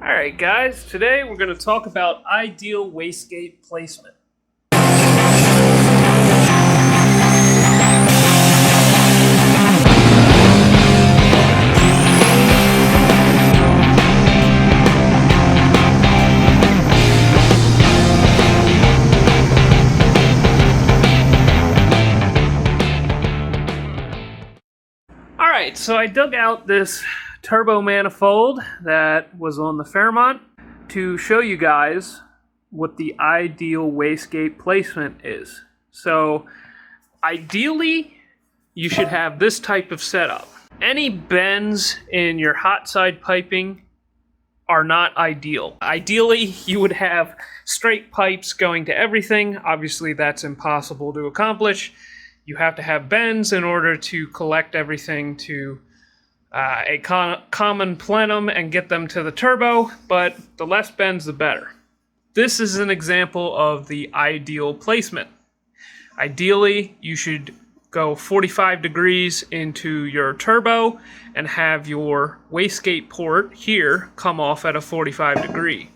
Alright guys, today we're going to talk about ideal wastegate placement. Alright, so I dug out this turbo manifold that was on the Fairmont to show you guys what the ideal wastegate placement is. So ideally you should have this type of setup. Any bends in your hot side piping are not ideal. Ideally you would have straight pipes going to everything. Obviously that's impossible to accomplish. You have to have bends in order to collect everything to a common plenum and get them to the turbo, but the less bends the better. This is an example of the ideal placement. Ideally, you should go 45 degrees into your turbo and have your wastegate port here come off at a 45 degree.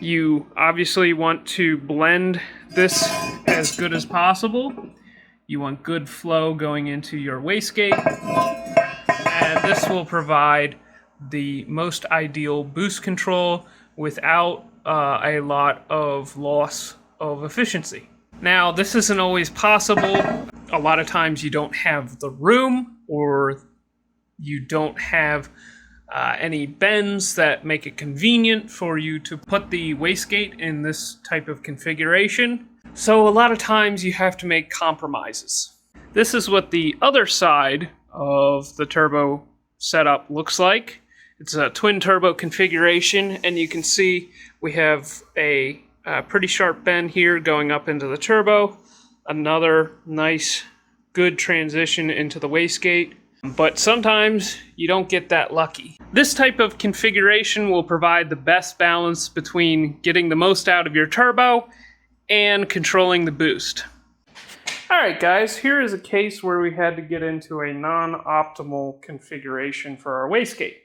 You obviously want to blend this as good as possible. You want good flow going into your wastegate. And this will provide the most ideal boost control without a lot of loss of efficiency. Now, this isn't always possible. A lot of times you don't have the room, or you don't have any bends that make it convenient for you to put the wastegate in this type of configuration. So a lot of times you have to make compromises. This is what the other side of the turbo setup looks like. It's a twin turbo configuration, and you can see we have a pretty sharp bend here going up into the turbo. Another nice good transition into the wastegate, but sometimes you don't get that lucky. This type of configuration will provide the best balance between getting the most out of your turbo and controlling the boost. Alright guys, here is a case where we had to get into a non-optimal configuration for our wastegate.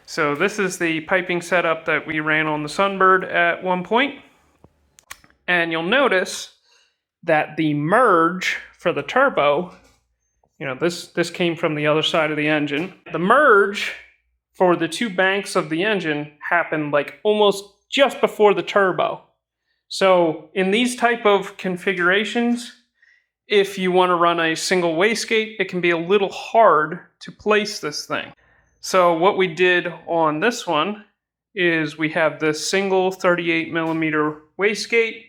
So this is the piping setup that we ran on the Sunbird at one point. And you'll notice that the merge for the turbo, this came from the other side of the engine. The merge for the two banks of the engine happened like almost just before the turbo. So in these type of configurations, if you want to run a single wastegate, it can be a little hard to place this thing. So what we did on this one is we have this single 38mm wastegate,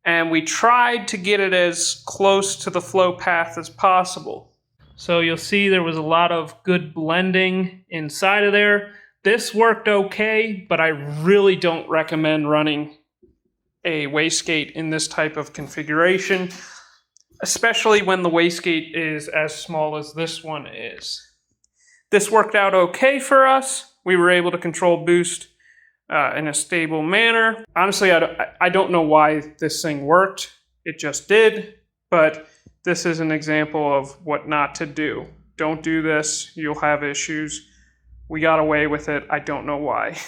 and we tried to get it as close to the flow path as possible. So you'll see there was a lot of good blending inside of there. This worked okay, but I really don't recommend running a wastegate in this type of configuration, especially when the wastegate is as small as this one is. This worked out okay for us. We were able to control boost in a stable manner. Honestly, I don't know why this thing worked. It just did, but this is an example of what not to do. Don't do this, you'll have issues. We got away with it, I don't know why.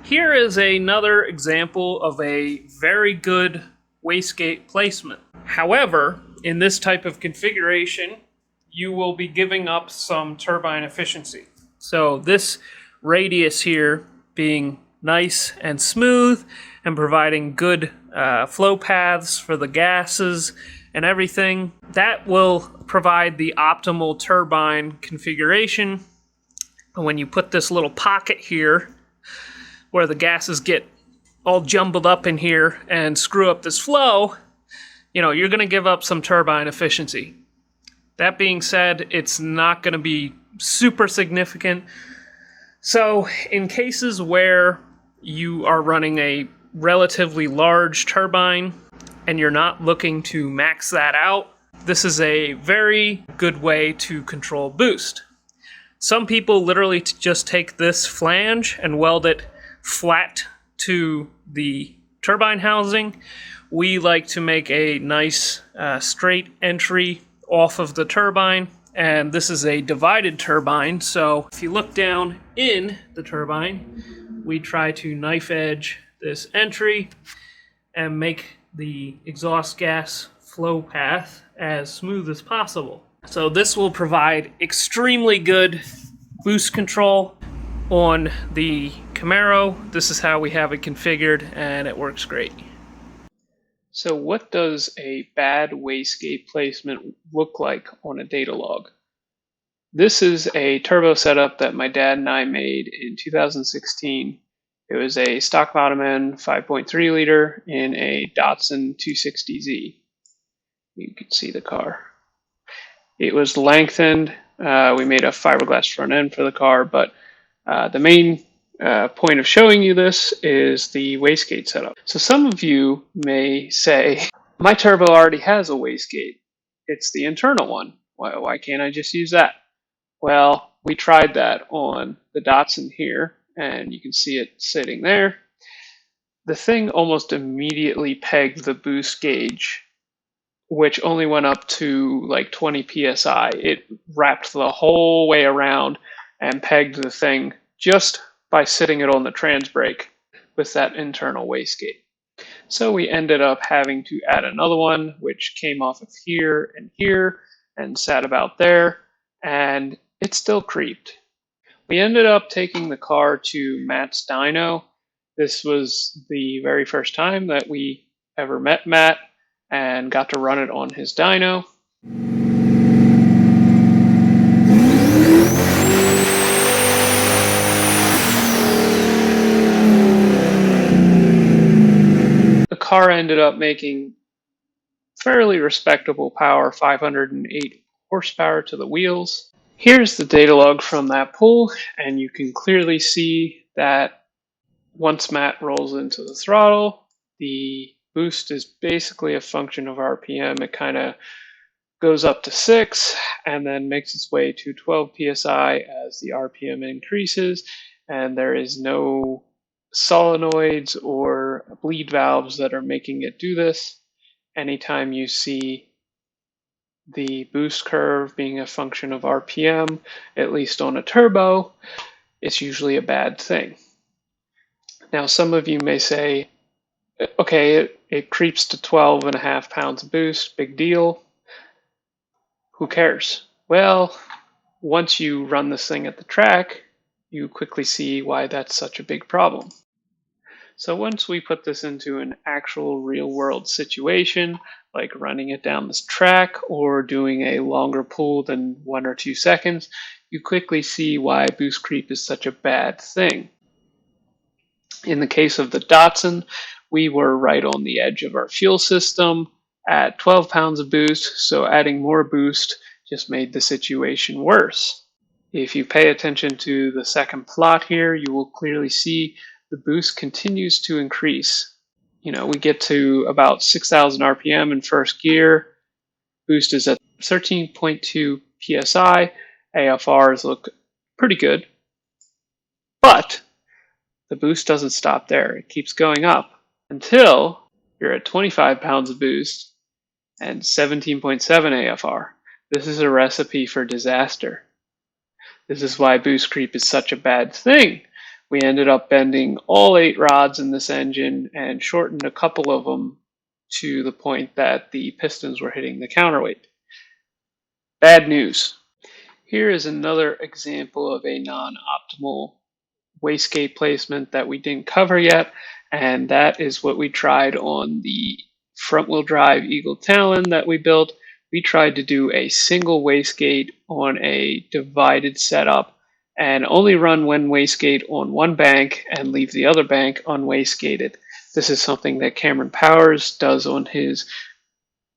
Here is another example of a very good wastegate placement. However, in this type of configuration, you will be giving up some turbine efficiency. So this radius here being nice and smooth and providing good flow paths for the gases and everything, that will provide the optimal turbine configuration. And when you put this little pocket here where the gases get all jumbled up in here and screw up this flow, you're going to give up some turbine efficiency. That being said, it's not going to be super significant. So in cases where you are running a relatively large turbine and you're not looking to max that out, this is a very good way to control boost. Some people literally just take this flange and weld it flat to the turbine housing. We like to make a nice straight entry off of the turbine And this is a divided turbine, so if you look down in the turbine, we try to knife edge this entry and make the exhaust gas flow path as smooth as possible. So this will provide extremely good boost control on the Camaro. This is how we have it configured, and it works great. So what does a bad wastegate placement look like on a data log? This is a turbo setup that my dad and I made in 2016. It was a stock bottom end 5.3 liter in a Datsun 260Z. You can see the car. It was lengthened. We made a fiberglass front end for the car, but the main point of showing you this is the wastegate setup. So some of you may say, my turbo already has a wastegate. It's the internal one. Why can't I just use that? Well, we tried that on the Datsun here, and you can see it sitting there. The thing almost immediately pegged the boost gauge, which only went up to like 20 psi. It wrapped the whole way around and pegged the thing just by sitting it on the trans brake with that internal wastegate. So we ended up having to add another one, which came off of here and sat about there, and it still creeped. We ended up taking the car to Matt's dyno. This was the very first time that we ever met Matt and got to run it on his dyno. The car ended up making fairly respectable power, 508 horsepower to the wheels. Here's the data log from that pull, and you can clearly see that once Matt rolls into the throttle, the boost is basically a function of RPM. It kind of goes up to 6 and then makes its way to 12 psi as the RPM increases, and there is no solenoids or bleed valves that are making it do this. Anytime you see the boost curve being a function of RPM, at least on a turbo, it's usually a bad thing. Now, some of you may say, okay, it creeps to 12.5 pounds of boost, big deal. Who cares? Well, once you run this thing at the track, you quickly see why that's such a big problem. So once we put this into an actual real-world situation, like running it down this track or doing a longer pull than 1 or 2 seconds, you quickly see why boost creep is such a bad thing. In the case of the Datsun, we were right on the edge of our fuel system at 12 pounds of boost, so adding more boost just made the situation worse. If you pay attention to the second plot here, you will clearly see the boost continues to increase. You know, we get to about 6,000 RPM in first gear. Boost is at 13.2 psi. AFRs look pretty good. But the boost doesn't stop there. It keeps going up until you're at 25 pounds of boost and 17.7 AFR. This is a recipe for disaster. This is why boost creep is such a bad thing. We ended up bending all 8 rods in this engine and shortened a couple of them to the point that the pistons were hitting the counterweight. Bad news. Here is another example of a non-optimal wastegate placement that we didn't cover yet, and that is what we tried on the front-wheel drive Eagle Talon that we built. We tried to do a single wastegate on a divided setup and only run one wastegate on one bank and leave the other bank unwastegated. This is something that Cameron Powers does on his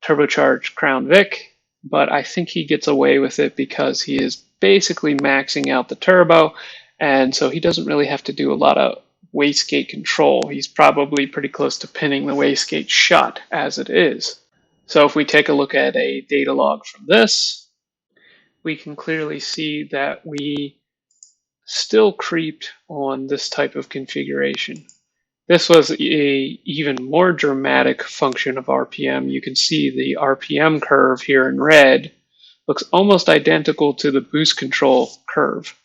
turbocharged Crown Vic, but I think he gets away with it because he is basically maxing out the turbo, and so he doesn't really have to do a lot of wastegate control. He's probably pretty close to pinning the wastegate shut as it is. So if we take a look at a data log from this, we can clearly see that we still creeped on this type of configuration. This was a even more dramatic function of RPM. You can see the RPM curve here in red looks almost identical to the boost control curve.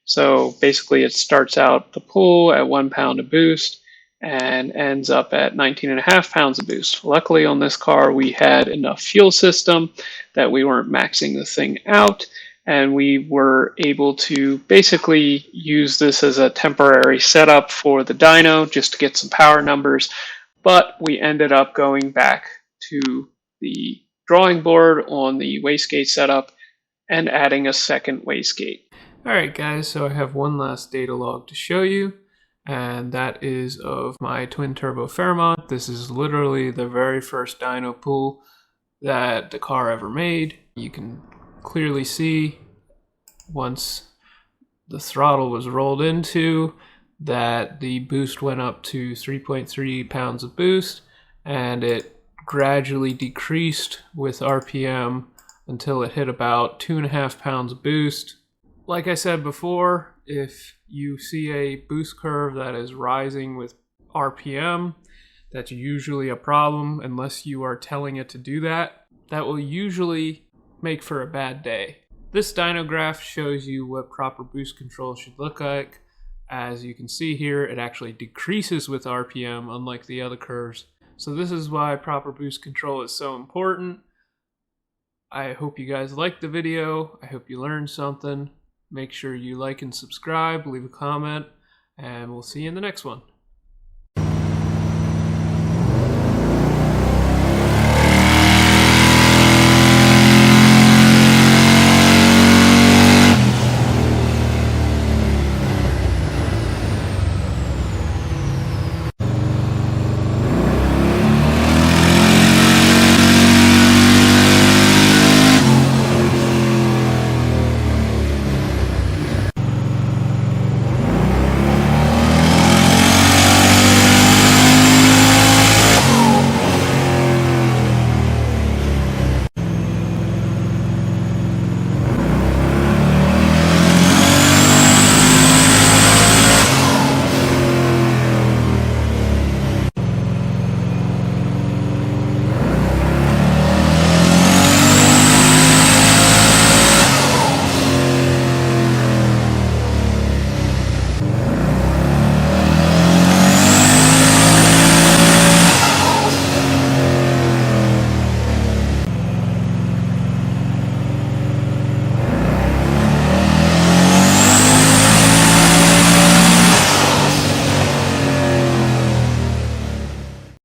So basically it starts out the pull at 1 pound of boost and ends up at 19.5 pounds of boost. Luckily on this car we had enough fuel system that we weren't maxing the thing out, and we were able to basically use this as a temporary setup for the dyno just to get some power numbers. But we ended up going back to the drawing board on the wastegate setup and adding a second wastegate. Alright guys, so I have one last data log to show you, and that is of my twin turbo Fairmont. This is literally the very first dyno pull that the car ever made. You can clearly see once the throttle was rolled into that the boost went up to 3.3 pounds of boost, and it gradually decreased with RPM until it hit about 2.5 pounds of boost. Like I said before, if you see a boost curve that is rising with RPM, that's usually a problem unless you are telling it to do that. That will usually make for a bad day. This dyno graph shows you what proper boost control should look like. As you can see here, it actually decreases with RPM, unlike the other curves. So this is why proper boost control is so important. I hope you guys liked the video. I hope you learned something. Make sure you like and subscribe, leave a comment, and we'll see you in the next one.